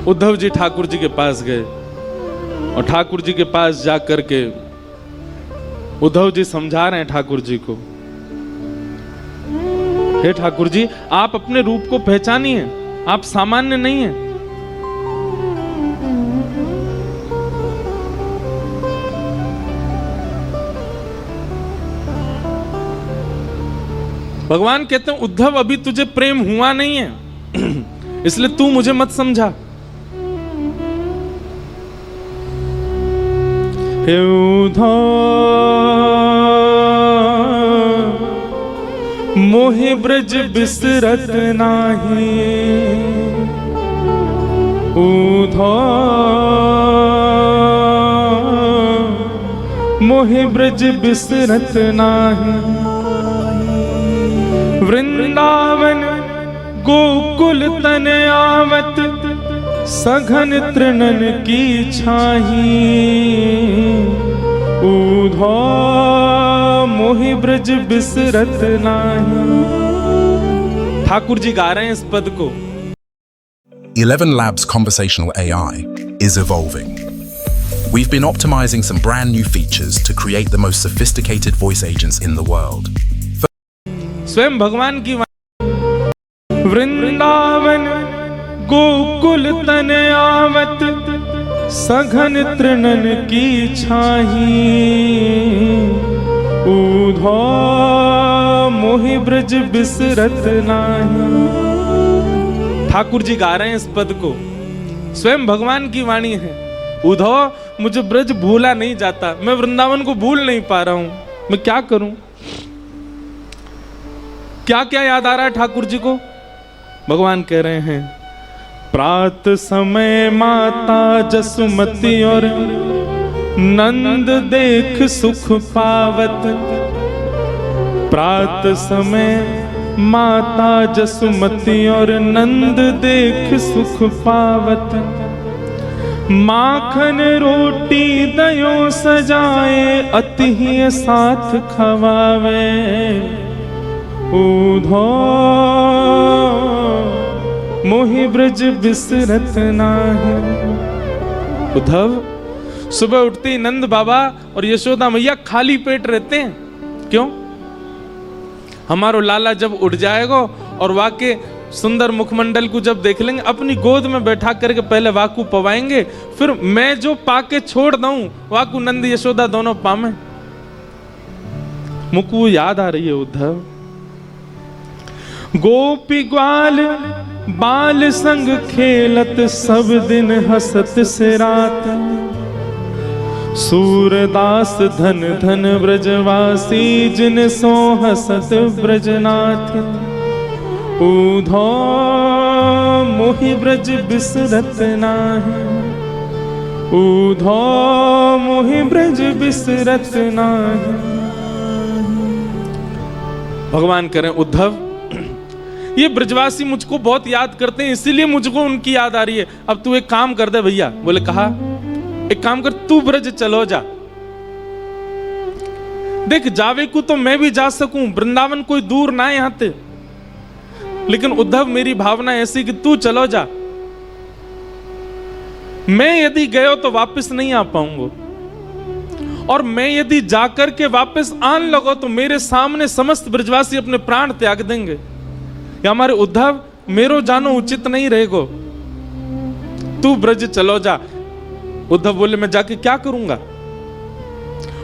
उद्धव जी ठाकुर जी के पास गए और ठाकुर जी के पास जाकर के उद्धव जी समझा रहे हैं ठाकुर जी को, हे ठाकुर जी आप अपने रूप को पहचानिए, आप सामान्य नहीं हैं। भगवान कहते हैं उद्धव अभी तुझे प्रेम हुआ नहीं है इसलिए तू मुझे मत समझा। हे उद्धव मोहि ब्रज बिसरत नाही, उद्धव मोहि ब्रज बिसरत नाही। वृंदावन गोकुल तन आवत, सघन तृणन की छाही, उद्धव मोहि ब्रज बिसरत नाही। ठाकुर जी गा रहे हैं इस पद को। 11 Labs conversational AI is evolving. We've been optimizing some brand new features to create the most sophisticated voice agents in the world. स्वयं भगवान की वृंदावन गोकुल तन आवत, सघन तृणन की छाही, उद्धव मोहि ब्रज बिसरत नाही। ठाकुर जी गा रहे हैं इस पद को, स्वयं भगवान की वाणी है। उद्धव मुझे ब्रज भूला नहीं जाता, मैं वृंदावन को भूल नहीं पा रहा हूं, मैं क्या करूं। क्या क्या याद आ रहा है ठाकुर जी को। भगवान कह रहे हैं प्रात समय माता जसुमती और नंद देख सुख पावत, प्रात समय माता जसुमती और नंद देख सुख पावत, माखन रोटी दयो सजाए अति ही साथ खवावे, उद्धव मोहि ब्रज बिसरत नाही। उद्धव सुबह उठते ही नंद बाबा और यशोदा मैया खाली पेट रहते हैं। क्यों? हमारो लाला जब उठ जाएगा और वाके सुंदर मुखमंडल को जब देख लेंगे, अपनी गोद में बैठा करके पहले वाकू पवाएंगे, फिर मैं जो पाके छोड़ दूं वाकू नंद यशोदा दोनों पामे। मुकु याद आ रही है उद्धव। गोपी ग्वाल बाल संग खेलत, सब दिन हसत से रात, सूरदास धन धन ब्रजवासी, जिन सो हसत ब्रजनाथ, उद्धव मोहि ब्रज बिसरत नाही, उद्धव मोहि ब्रज बिसरत नाही। भगवान करें उद्धव ये ब्रजवासी मुझको बहुत याद करते हैं, इसीलिए मुझको उनकी याद आ रही है। अब तू एक काम कर दे भैया। बोले कहा एक काम कर, तू ब्रज चलो जा। देख जावे को तो मैं भी जा सकूं, वृंदावन कोई दूर ना है यहां से, लेकिन उद्धव मेरी भावना ऐसी कि तू चलो जा। मैं यदि गयो तो वापस नहीं आ पाऊंगा, और मैं यदि जाकर के वापस आने लगो तो मेरे सामने समस्त ब्रजवासी अपने प्राण त्याग देंगे। या हमारे उद्धव मेरो जानो उचित नहीं रहेगो, तू ब्रज चलो जा। उद्धव बोले मैं जाके क्या करूंगा।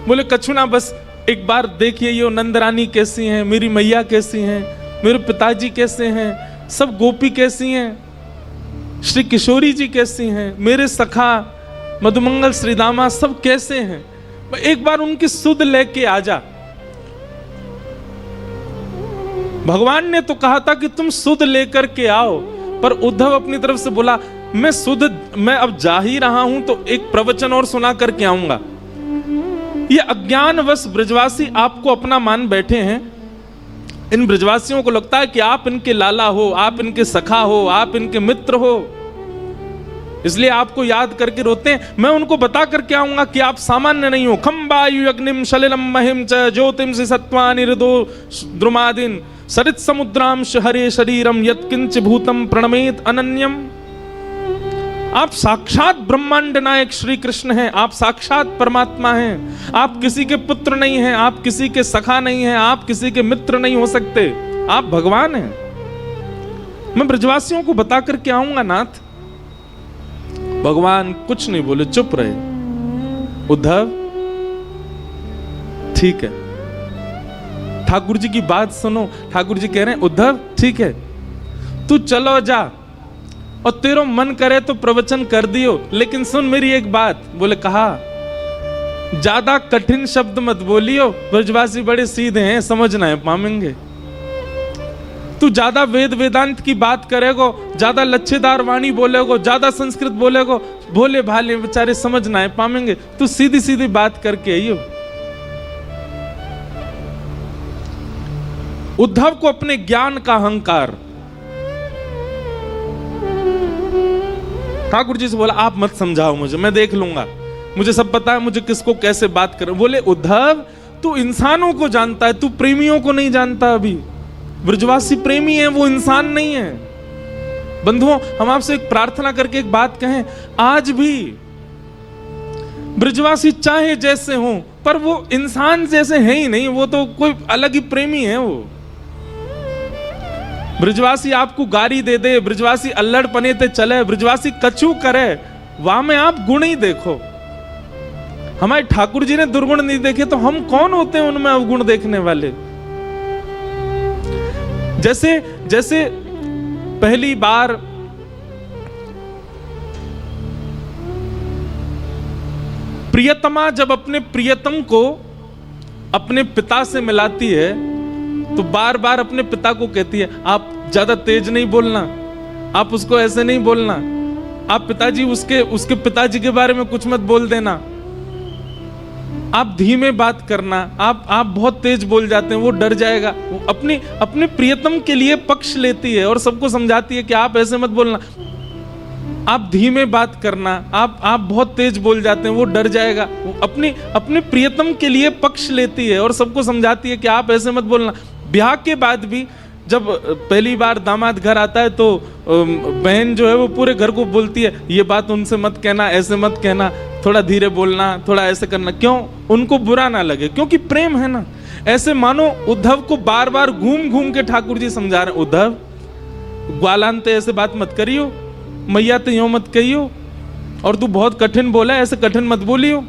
बोले कछु ना, बस एक बार देखिए ये नंदरानी कैसी हैं, मेरी मैया कैसी हैं, मेरे पिताजी कैसे हैं, सब गोपी कैसी हैं, श्री किशोरी जी कैसी हैं, मेरे सखा मधुमंगल श्रीदामा सब कैसे हैं, एक बार उनकी सुध लेके आ जा। भगवान ने तो कहा था कि तुम सुध लेकर के आओ, पर उद्धव अपनी तरफ से बोला मैं अब जा ही रहा हूं तो एक प्रवचन और सुना करके आऊंगा। ये अज्ञानवश ब्रजवासी आपको अपना मान बैठे हैं। इन ब्रजवासियों को लगता है कि आप इनके लाला हो, आप इनके सखा हो, आप इनके मित्र हो, इसलिए आपको याद करके रोते हैं। मैं उनको बता करके आऊंगा कि आप सामान्य नहीं हो। खम्बायु अग्निम सलिलम महिम च ज्योतिम से सत्वानि हृदो द्रुमादिन सरित समुद्रांश हरे शरीरम यत्किंच भूतम प्रणमेत अनन्यम। आप साक्षात ब्रह्मांड नायक श्री कृष्ण हैं, आप साक्षात परमात्मा हैं। आप किसी के पुत्र नहीं हैं, आप किसी के सखा नहीं हैं, आप किसी के मित्र नहीं हो सकते, आप भगवान हैं। मैं ब्रजवासियों को बता करके आऊंगा नाथ। भगवान कुछ नहीं बोले, चुप रहे। उद्धव ठीक है, ठाकुर जी की बात सुनो। ठाकुर जी कह रहे हैं उद्धव ठीक है, तू चलो जा, और तेरो मन करे तो प्रवचन कर दियो, लेकिन सुन मेरी एक बात। बोले कहा, ज्यादा कठिन शब्द मत बोलियो, ब्रजवासी बड़े सीधे हैं, समझना है पामेंगे। तू ज्यादा वेद वेदांत की बात करेगो, ज्यादा लच्छेदार वाणी बोलेगो, ज्यादा संस्कृत बोलेगो, भोले भाले बेचारे समझना है पामेंगे। तू सीधी सीधी बात करके आइयो। उद्धव को अपने ज्ञान का अहंकार। ठाकुर जी से बोला आप मत समझाओ मुझे, मैं देख लूंगा, मुझे सब पता है, मुझे किसको कैसे बात कर। बोले उद्धव तू इंसानों को जानता है, तू प्रेमियों को नहीं जानता। अभी ब्रजवासी प्रेमी है, वो इंसान नहीं है। बंधुओं, हम आपसे एक प्रार्थना करके एक बात कहें, आज भी ब्रजवासी चाहे जैसे हों, पर वो इंसान जैसे हैं ही नहीं, वो तो कोई अलग ही प्रेमी है। वो ब्रजवासी आपको गारी दे दे, ब्रजवासी अल्लड़ पने ते चले, ब्रजवासी कछु करे, वहां में आप गुण ही देखो। हमारे ठाकुर जी ने दुर्गुण नहीं देखे, तो हम कौन होते हैं उनमें अवगुण देखने वाले। जैसे पहली बार प्रियतमा जब अपने प्रियतम को अपने पिता से मिलाती है, तो बार बार अपने पिता को कहती है आप ज्यादा तेज नहीं बोलना, आप उसको ऐसे नहीं बोलना, आप पिताजी उसके पिताजी के बारे में कुछ मत बोल देना, आप धीमे बात करना, आप बहुत तेज बोल जाते हैं, वो डर जाएगा। वो अपने प्रियतम के लिए पक्ष लेती है और सबको समझाती है कि आप ऐसे मत बोलना, आप धीमे बात करना, आप बहुत तेज बोल जाते हैं, वो डर जाएगा। वो अपने प्रियतम के लिए पक्ष लेती है और सबको समझाती है कि आप ऐसे मत बोलना। ब्याह के बाद भी जब पहली बार दामाद घर आता है, तो बहन जो है वो पूरे घर को बोलती है ये बात उनसे मत कहना, ऐसे मत कहना, थोड़ा धीरे बोलना, थोड़ा ऐसे करना। क्यों? उनको बुरा ना लगे, क्योंकि प्रेम है ना। ऐसे मानो उद्धव को बार बार घूम घूम के ठाकुर जी समझा रहे, उद्धव ग्वालांते ऐसे बात मत करियो, मैया तो यूं मत कहियो, और तू बहुत कठिन बोला, ऐसे कठिन मत बोलियो।